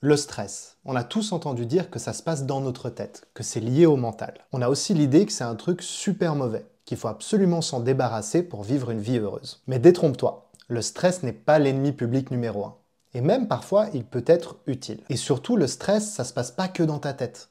Le stress. On a tous entendu dire que ça se passe dans notre tête, que c'est lié au mental. On a aussi l'idée que c'est un truc super mauvais, qu'il faut absolument s'en débarrasser pour vivre une vie heureuse. Mais détrompe-toi, le stress n'est pas l'ennemi public numéro un. Et même parfois, il peut être utile. Et surtout, le stress, ça se passe pas que dans ta tête.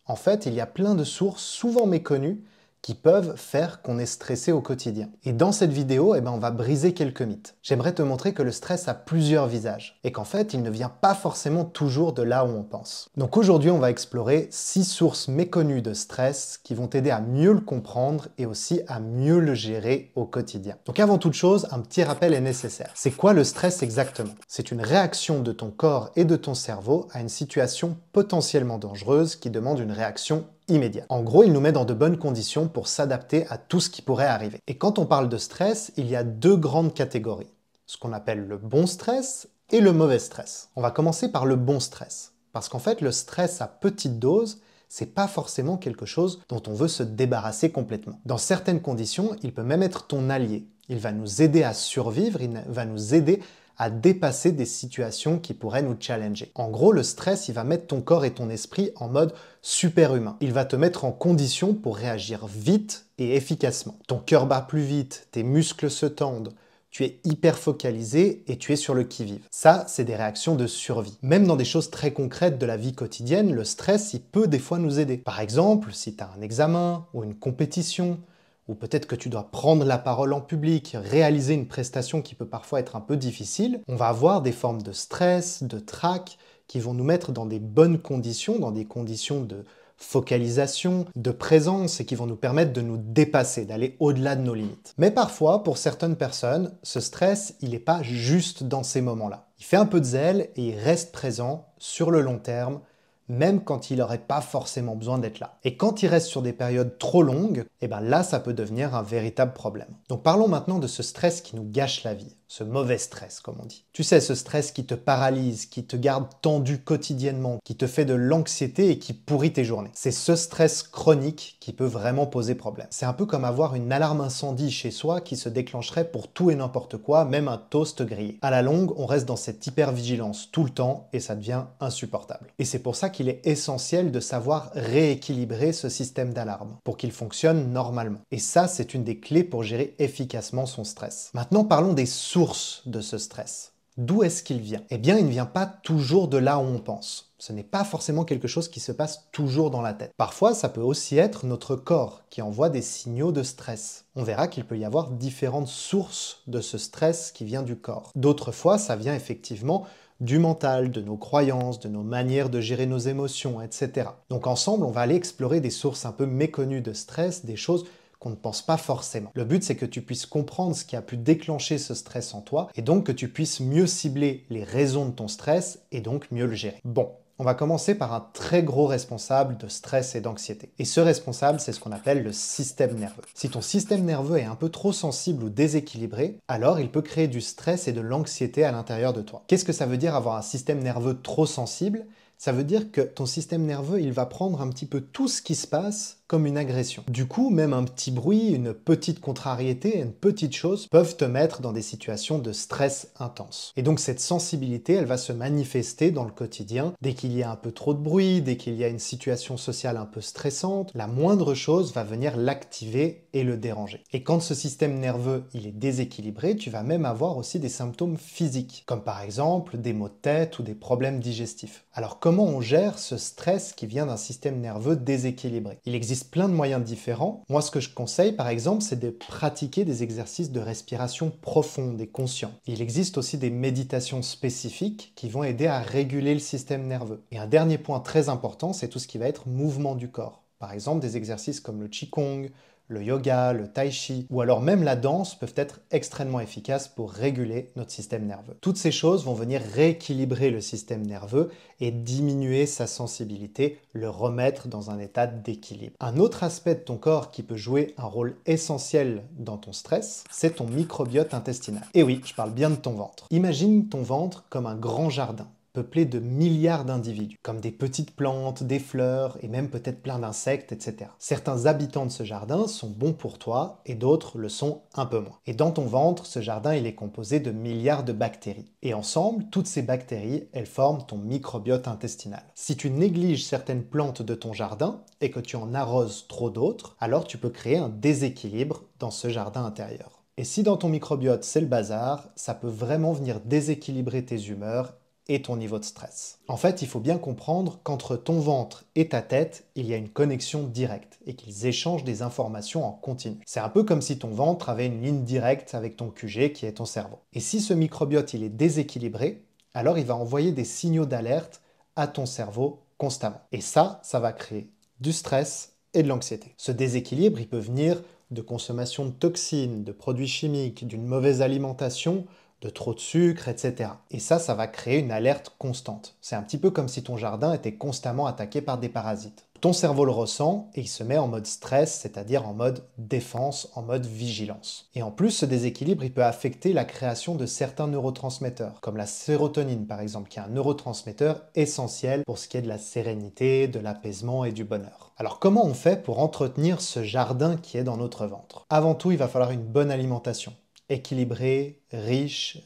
En fait, il y a plein de sources souvent méconnues qui peuvent faire qu'on est stressé au quotidien. Et dans cette vidéo, on va briser quelques mythes. J'aimerais te montrer que le stress a plusieurs visages et qu'en fait, il ne vient pas forcément toujours de là où on pense. Donc aujourd'hui, on va explorer 6 sources méconnues de stress qui vont t'aider à mieux le comprendre et aussi à mieux le gérer au quotidien. Donc avant toute chose, un petit rappel est nécessaire. C'est quoi le stress exactement? C'est une réaction de ton corps et de ton cerveau à une situation potentiellement dangereuse qui demande une réaction immédiate. En gros, il nous met dans de bonnes conditions pour s'adapter à tout ce qui pourrait arriver. Et quand on parle de stress, il y a deux grandes catégories. Ce qu'on appelle le bon stress et le mauvais stress. On va commencer par le bon stress. Parce qu'en fait, le stress à petite dose, c'est pas forcément quelque chose dont on veut se débarrasser complètement. Dans certaines conditions, il peut même être ton allié. Il va nous aider à survivre, il va nous aider à dépasser des situations qui pourraient nous challenger. En gros, le stress, il va mettre ton corps et ton esprit en mode superhumain. Il va te mettre en condition pour réagir vite et efficacement. Ton cœur bat plus vite, tes muscles se tendent, tu es hyper focalisé et tu es sur le qui-vive. Ça, c'est des réactions de survie. Même dans des choses très concrètes de la vie quotidienne, le stress, il peut des fois nous aider. Par exemple, si tu as un examen ou une compétition, ou peut-être que tu dois prendre la parole en public, réaliser une prestation qui peut parfois être un peu difficile, on va avoir des formes de stress, de trac, qui vont nous mettre dans des bonnes conditions, dans des conditions de focalisation, de présence, et qui vont nous permettre de nous dépasser, d'aller au-delà de nos limites. Mais parfois, pour certaines personnes, ce stress, il n'est pas juste dans ces moments-là. Il fait un peu de zèle et il reste présent sur le long terme, même quand il n'aurait pas forcément besoin d'être là. Et quand il reste sur des périodes trop longues, là, ça peut devenir un véritable problème. Donc parlons maintenant de ce stress qui nous gâche la vie, ce mauvais stress, comme on dit. Tu sais, ce stress qui te paralyse, qui te garde tendu quotidiennement, qui te fait de l'anxiété et qui pourrit tes journées. C'est ce stress chronique qui peut vraiment poser problème. C'est un peu comme avoir une alarme incendie chez soi qui se déclencherait pour tout et n'importe quoi, même un toast grillé. À la longue, on reste dans cette hypervigilance tout le temps et ça devient insupportable. Et c'est pour ça qu'il est essentiel de savoir rééquilibrer ce système d'alarme pour qu'il fonctionne normalement. Et ça, c'est une des clés pour gérer efficacement son stress. Maintenant, parlons des sources de ce stress. D'où est-ce qu'il vient? Eh bien, il ne vient pas toujours de là où on pense. Ce n'est pas forcément quelque chose qui se passe toujours dans la tête. Parfois, ça peut aussi être notre corps qui envoie des signaux de stress. On verra qu'il peut y avoir différentes sources de ce stress qui vient du corps. D'autres fois, ça vient effectivement du mental, de nos croyances, de nos manières de gérer nos émotions, etc. Donc ensemble, on va aller explorer des sources un peu méconnues de stress, des choses qu'on ne pense pas forcément. Le but, c'est que tu puisses comprendre ce qui a pu déclencher ce stress en toi, et donc que tu puisses mieux cibler les raisons de ton stress, et donc mieux le gérer. Bon, on va commencer par un très gros responsable de stress et d'anxiété. Et ce responsable, c'est ce qu'on appelle le système nerveux. Si ton système nerveux est un peu trop sensible ou déséquilibré, alors il peut créer du stress et de l'anxiété à l'intérieur de toi. Qu'est-ce que ça veut dire avoir un système nerveux trop sensible? Ça veut dire que ton système nerveux, il va prendre un petit peu tout ce qui se passe comme une agression. Du coup, même un petit bruit, une petite contrariété, une petite chose peuvent te mettre dans des situations de stress intense. Et donc cette sensibilité, elle va se manifester dans le quotidien. Dès qu'il y a un peu trop de bruit, dès qu'il y a une situation sociale un peu stressante, la moindre chose va venir l'activer et le déranger. Et quand ce système nerveux, il est déséquilibré, tu vas même avoir aussi des symptômes physiques, comme par exemple des maux de tête ou des problèmes digestifs. Alors comment on gère ce stress qui vient d'un système nerveux déséquilibré? Il existe plein de moyens différents. Moi, ce que je conseille, par exemple, c'est de pratiquer des exercices de respiration profonde et conscient. Il existe aussi des méditations spécifiques qui vont aider à réguler le système nerveux. Et un dernier point très important, c'est tout ce qui va être mouvement du corps. Par exemple, des exercices comme le Qigong, le yoga, le tai chi, ou alors même la danse peuvent être extrêmement efficaces pour réguler notre système nerveux. Toutes ces choses vont venir rééquilibrer le système nerveux et diminuer sa sensibilité, le remettre dans un état d'équilibre. Un autre aspect de ton corps qui peut jouer un rôle essentiel dans ton stress, c'est ton microbiote intestinal. Et oui, je parle bien de ton ventre. Imagine ton ventre comme un grand jardin. peuplé de milliards d'individus, comme des petites plantes, des fleurs et même peut-être plein d'insectes, etc. Certains habitants de ce jardin sont bons pour toi et d'autres le sont un peu moins. Et dans ton ventre, ce jardin il est composé de milliards de bactéries. Et ensemble, toutes ces bactéries, elles forment ton microbiote intestinal. Si tu négliges certaines plantes de ton jardin et que tu en arroses trop d'autres, alors tu peux créer un déséquilibre dans ce jardin intérieur. Et si dans ton microbiote c'est le bazar, ça peut vraiment venir déséquilibrer tes humeurs et ton niveau de stress. En fait, il faut bien comprendre qu'entre ton ventre et ta tête, il y a une connexion directe et qu'ils échangent des informations en continu. C'est un peu comme si ton ventre avait une ligne directe avec ton QG qui est ton cerveau. Et si ce microbiote il est déséquilibré, alors il va envoyer des signaux d'alerte à ton cerveau constamment. Et ça va créer du stress et de l'anxiété. Ce déséquilibre, il peut venir de consommation de toxines, de produits chimiques, d'une mauvaise alimentation, de trop de sucre, etc. Et ça va créer une alerte constante. C'est un petit peu comme si ton jardin était constamment attaqué par des parasites. Ton cerveau le ressent et il se met en mode stress, c'est-à-dire en mode défense, en mode vigilance. Et en plus, ce déséquilibre, il peut affecter la création de certains neurotransmetteurs, comme la sérotonine par exemple, qui est un neurotransmetteur essentiel pour ce qui est de la sérénité, de l'apaisement et du bonheur. Alors comment on fait pour entretenir ce jardin qui est dans notre ventre? Avant tout, il va falloir une bonne alimentation. Équilibré, riche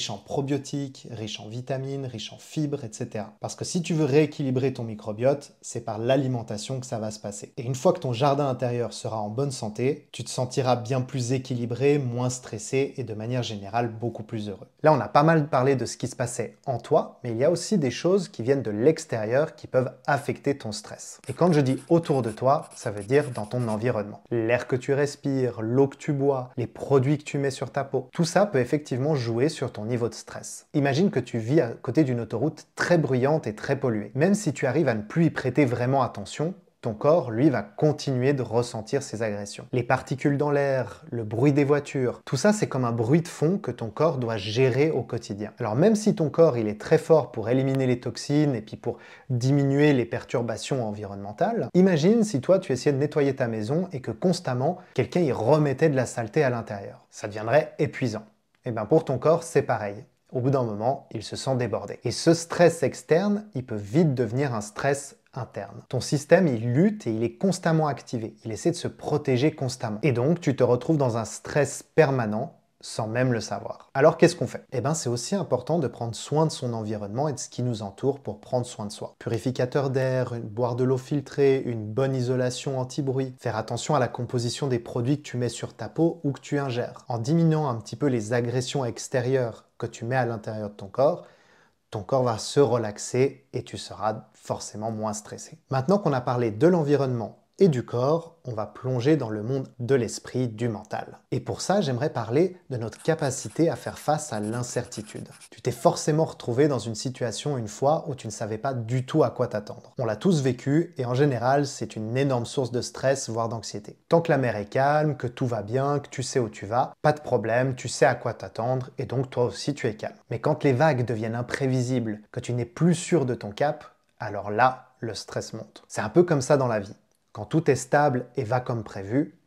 en probiotiques, riche en vitamines, riche en fibres, etc. Parce que si tu veux rééquilibrer ton microbiote, c'est par l'alimentation que ça va se passer. Et une fois que ton jardin intérieur sera en bonne santé, tu te sentiras bien plus équilibré, moins stressé et de manière générale beaucoup plus heureux. Là, on a pas mal parlé de ce qui se passait en toi, mais il y a aussi des choses qui viennent de l'extérieur qui peuvent affecter ton stress. Et quand je dis autour de toi, ça veut dire dans ton environnement. L'air que tu respires, l'eau que tu bois, les produits que tu mets sur ta peau, tout ça peut effectivement jouer sur ton niveau de stress. Imagine que tu vis à côté d'une autoroute très bruyante et très polluée. Même si tu arrives à ne plus y prêter vraiment attention, ton corps, lui, va continuer de ressentir ces agressions. Les particules dans l'air, le bruit des voitures, tout ça, c'est comme un bruit de fond que ton corps doit gérer au quotidien. Alors même si ton corps, il est très fort pour éliminer les toxines et puis pour diminuer les perturbations environnementales, imagine si toi, tu essayais de nettoyer ta maison et que constamment, quelqu'un y remettait de la saleté à l'intérieur. Ça deviendrait épuisant. Et bien pour ton corps, c'est pareil. Au bout d'un moment, il se sent débordé. Et ce stress externe, il peut vite devenir un stress interne. Ton système, il lutte et il est constamment activé. Il essaie de se protéger constamment. Et donc, tu te retrouves dans un stress permanent sans même le savoir. Alors qu'est-ce qu'on fait? Eh bien, c'est aussi important de prendre soin de son environnement et de ce qui nous entoure pour prendre soin de soi. Purificateur d'air, boire de l'eau filtrée, une bonne isolation anti-bruit, faire attention à la composition des produits que tu mets sur ta peau ou que tu ingères. En diminuant un petit peu les agressions extérieures que tu mets à l'intérieur de ton corps va se relaxer et tu seras forcément moins stressé. Maintenant qu'on a parlé de l'environnement et du corps, on va plonger dans le monde de l'esprit, du mental. Et pour ça, j'aimerais parler de notre capacité à faire face à l'incertitude. Tu t'es forcément retrouvé dans une situation une fois où tu ne savais pas du tout à quoi t'attendre. On l'a tous vécu et en général, c'est une énorme source de stress, voire d'anxiété. Tant que la mer est calme, que tout va bien, que tu sais où tu vas, pas de problème, tu sais à quoi t'attendre et donc toi aussi tu es calme. Mais quand les vagues deviennent imprévisibles, que tu n'es plus sûr de ton cap, alors là, le stress monte. C'est un peu comme ça dans la vie. Quand tout est stable et va comme prévu,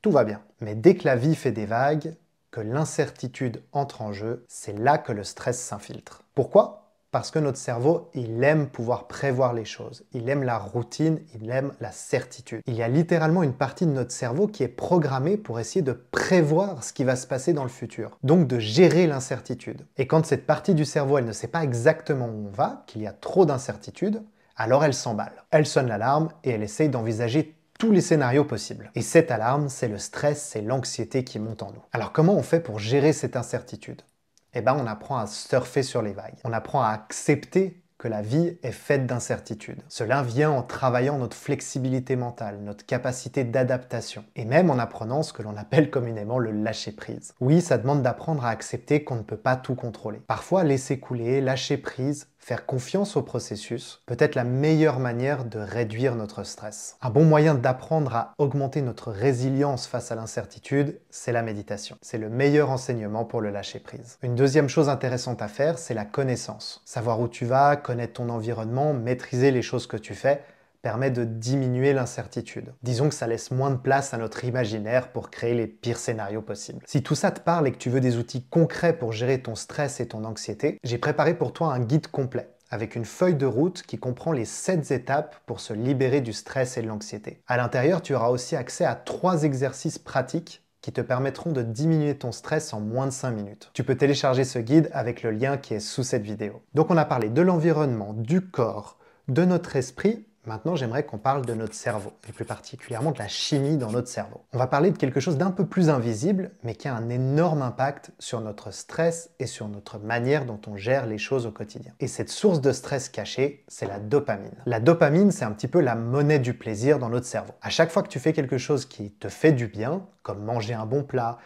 tout va bien. Mais dès que la vie fait des vagues, que l'incertitude entre en jeu, c'est là que le stress s'infiltre. Pourquoi? Parce que notre cerveau, il aime pouvoir prévoir les choses. Il aime la routine, il aime la certitude. Il y a littéralement une partie de notre cerveau qui est programmée pour essayer de prévoir ce qui va se passer dans le futur. Donc de gérer l'incertitude. Et quand cette partie du cerveau, elle ne sait pas exactement où on va, qu'il y a trop d'incertitude, alors elle s'emballe. Elle sonne l'alarme et elle essaye d'envisager tous les scénarios possibles. Et cette alarme, c'est le stress, c'est l'anxiété qui monte en nous. Alors comment on fait pour gérer cette incertitude? Eh bien, on apprend à surfer sur les vagues. On apprend à accepter que la vie est faite d'incertitudes. Cela vient en travaillant notre flexibilité mentale, notre capacité d'adaptation, et même en apprenant ce que l'on appelle communément le lâcher-prise. Oui, ça demande d'apprendre à accepter qu'on ne peut pas tout contrôler. Parfois, laisser couler, lâcher prise, faire confiance au processus peut être la meilleure manière de réduire notre stress. Un bon moyen d'apprendre à augmenter notre résilience face à l'incertitude, c'est la méditation. C'est le meilleur enseignement pour le lâcher-prise. Une deuxième chose intéressante à faire, c'est la connaissance. Savoir où tu vas, connaître ton environnement, maîtriser les choses que tu fais, permet de diminuer l'incertitude. Disons que ça laisse moins de place à notre imaginaire pour créer les pires scénarios possibles. Si tout ça te parle et que tu veux des outils concrets pour gérer ton stress et ton anxiété, j'ai préparé pour toi un guide complet avec une feuille de route qui comprend les 7 étapes pour se libérer du stress et de l'anxiété. À l'intérieur, tu auras aussi accès à 3 exercices pratiques qui te permettront de diminuer ton stress en moins de 5 minutes. Tu peux télécharger ce guide avec le lien qui est sous cette vidéo. Donc on a parlé de l'environnement, du corps, de notre esprit. Maintenant, j'aimerais qu'on parle de notre cerveau, et plus particulièrement de la chimie dans notre cerveau. On va parler de quelque chose d'un peu plus invisible, mais qui a un énorme impact sur notre stress et sur notre manière dont on gère les choses au quotidien. Et cette source de stress cachée, c'est la dopamine. La dopamine, c'est un petit peu la monnaie du plaisir dans notre cerveau. À chaque fois que tu fais quelque chose qui te fait du bien, comme manger un bon plat,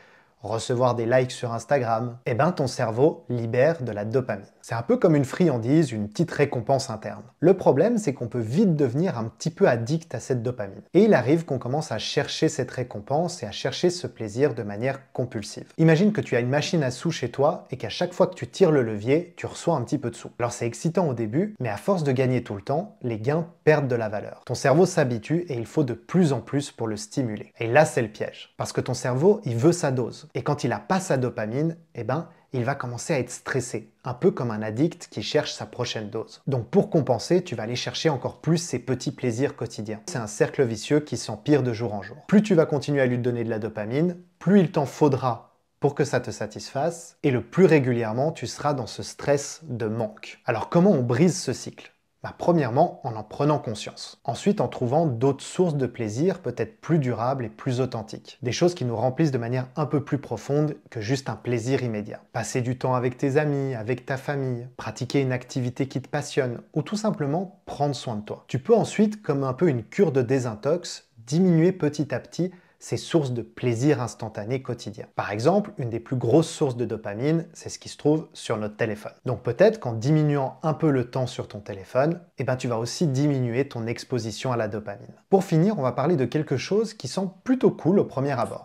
recevoir des likes sur Instagram, eh ben ton cerveau libère de la dopamine. C'est un peu comme une friandise, une petite récompense interne. Le problème, c'est qu'on peut vite devenir un petit peu addict à cette dopamine. Et il arrive qu'on commence à chercher cette récompense et à chercher ce plaisir de manière compulsive. Imagine que tu as une machine à sous chez toi et qu'à chaque fois que tu tires le levier, tu reçois un petit peu de sous. Alors c'est excitant au début, mais à force de gagner tout le temps, les gains perdent de la valeur. Ton cerveau s'habitue et il faut de plus en plus pour le stimuler. Et là, c'est le piège. Parce que ton cerveau, il veut sa dose. Et quand il n'a pas sa dopamine, eh ben, il va commencer à être stressé, un peu comme un addict qui cherche sa prochaine dose. Donc pour compenser, tu vas aller chercher encore plus ces petits plaisirs quotidiens. C'est un cercle vicieux qui s'empire de jour en jour. Plus tu vas continuer à lui donner de la dopamine, plus il t'en faudra pour que ça te satisfasse, et le plus régulièrement tu seras dans ce stress de manque. Alors comment on brise ce cycle ? Premièrement, en prenant conscience. Ensuite, en trouvant d'autres sources de plaisir peut-être plus durables et plus authentiques. Des choses qui nous remplissent de manière un peu plus profonde que juste un plaisir immédiat. Passer du temps avec tes amis, avec ta famille, pratiquer une activité qui te passionne, ou tout simplement prendre soin de toi. Tu peux ensuite, comme un peu une cure de désintox, diminuer petit à petit ces sources de plaisir instantané quotidien. Par exemple, une des plus grosses sources de dopamine, c'est ce qui se trouve sur notre téléphone. Donc peut-être qu'en diminuant un peu le temps sur ton téléphone, eh ben tu vas aussi diminuer ton exposition à la dopamine. Pour finir, on va parler de quelque chose qui semble plutôt cool au premier abord.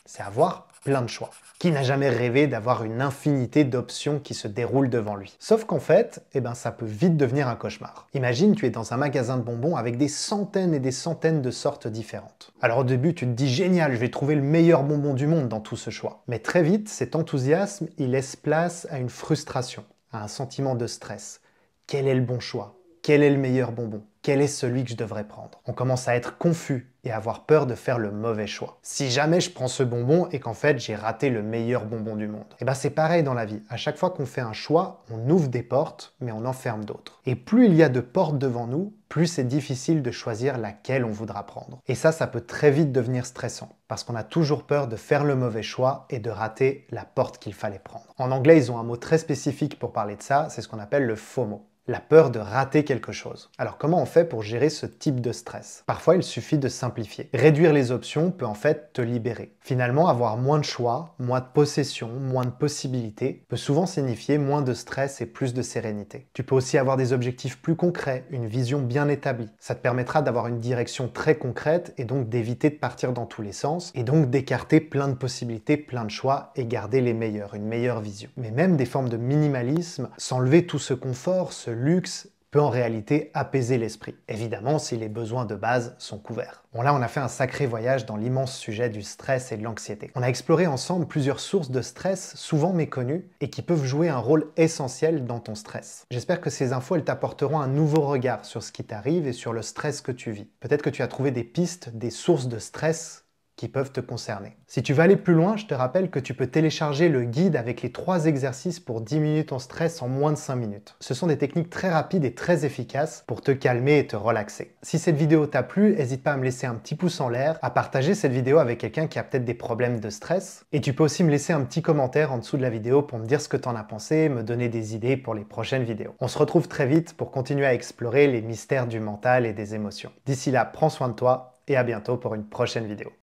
C'est avoir plein de choix. Qui n'a jamais rêvé d'avoir une infinité d'options qui se déroulent devant lui? Sauf qu'en fait, eh ben, ça peut vite devenir un cauchemar. Imagine, tu es dans un magasin de bonbons avec des centaines et des centaines de sortes différentes. Alors au début, tu te dis génial, je vais trouver le meilleur bonbon du monde dans tout ce choix. Mais très vite, cet enthousiasme, il laisse place à une frustration, à un sentiment de stress. Quel est le bon choix? Quel est le meilleur bonbon? Quel est celui que je devrais prendre? On commence à être confus et à avoir peur de faire le mauvais choix. Si jamais je prends ce bonbon et qu'en fait j'ai raté le meilleur bonbon du monde. Et ben c'est pareil dans la vie. À chaque fois qu'on fait un choix, on ouvre des portes, mais on en ferme d'autres. Et plus il y a de portes devant nous, plus c'est difficile de choisir laquelle on voudra prendre. Et ça peut très vite devenir stressant, parce qu'on a toujours peur de faire le mauvais choix et de rater la porte qu'il fallait prendre. En anglais, ils ont un mot très spécifique pour parler de ça, c'est ce qu'on appelle le FOMO. La peur de rater quelque chose. Alors comment on fait pour gérer ce type de stress? Parfois il suffit de simplifier. Réduire les options peut en fait te libérer. Finalement, avoir moins de choix, moins de possessions, moins de possibilités peut souvent signifier moins de stress et plus de sérénité. Tu peux aussi avoir des objectifs plus concrets, une vision bien établie. Ça te permettra d'avoir une direction très concrète et donc d'éviter de partir dans tous les sens et donc d'écarter plein de possibilités, plein de choix et garder les meilleurs, une meilleure vision. Mais même des formes de minimalisme, s'enlever tout ce confort, ce luxe peut en réalité apaiser l'esprit. Évidemment, si les besoins de base sont couverts. Bon là, on a fait un sacré voyage dans l'immense sujet du stress et de l'anxiété. On a exploré ensemble plusieurs sources de stress souvent méconnues et qui peuvent jouer un rôle essentiel dans ton stress. J'espère que ces infos, elles t'apporteront un nouveau regard sur ce qui t'arrive et sur le stress que tu vis. Peut-être que tu as trouvé des pistes, des sources de stress qui peuvent te concerner. Si tu veux aller plus loin, je te rappelle que tu peux télécharger le guide avec les 3 exercices pour diminuer ton stress en moins de 5 minutes. Ce sont des techniques très rapides et très efficaces pour te calmer et te relaxer. Si cette vidéo t'a plu, n'hésite pas à me laisser un petit pouce en l'air, à partager cette vidéo avec quelqu'un qui a peut-être des problèmes de stress, et tu peux aussi me laisser un petit commentaire en dessous de la vidéo pour me dire ce que t'en as pensé, me donner des idées pour les prochaines vidéos. On se retrouve très vite pour continuer à explorer les mystères du mental et des émotions. D'ici là, prends soin de toi et à bientôt pour une prochaine vidéo.